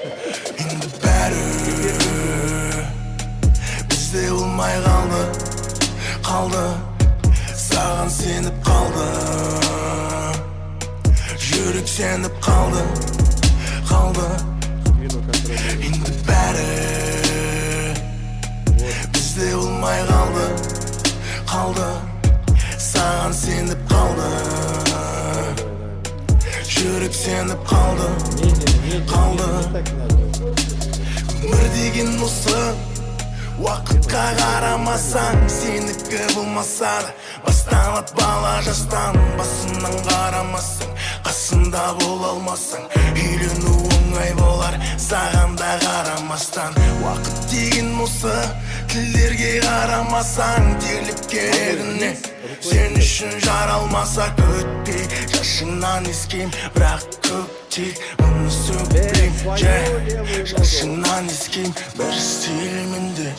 Енді бәрі бізде болмай қалды саған сеніп қалды жүрек сеніп қалды енді бәрі бізде болмай қалды саған сеніп қалды жүрек сеніп қалды өмір деген осы уақытқа қарамасаң сенікі болмаса да басталады бала жастан басынан қарамасаң қасында бола алмасаң үйлену оңай болар саған да қарамастан уақыт деген осы тілдерге қарамасаң терлеп керегіне сен үшін жаралмаса өтпей жашыңнан ескем бірақ көктей оны сөкпейм жашыңнан ескем бір стильменде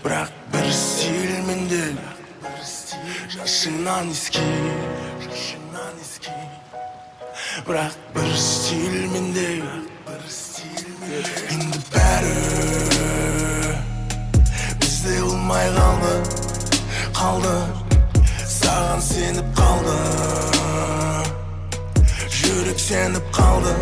бірақ бір стильменде жашыңнан ескем бірақ бір стильменде енді бәрі бізде болмай қалды саған сеніп қалды жүрек сеніп қалды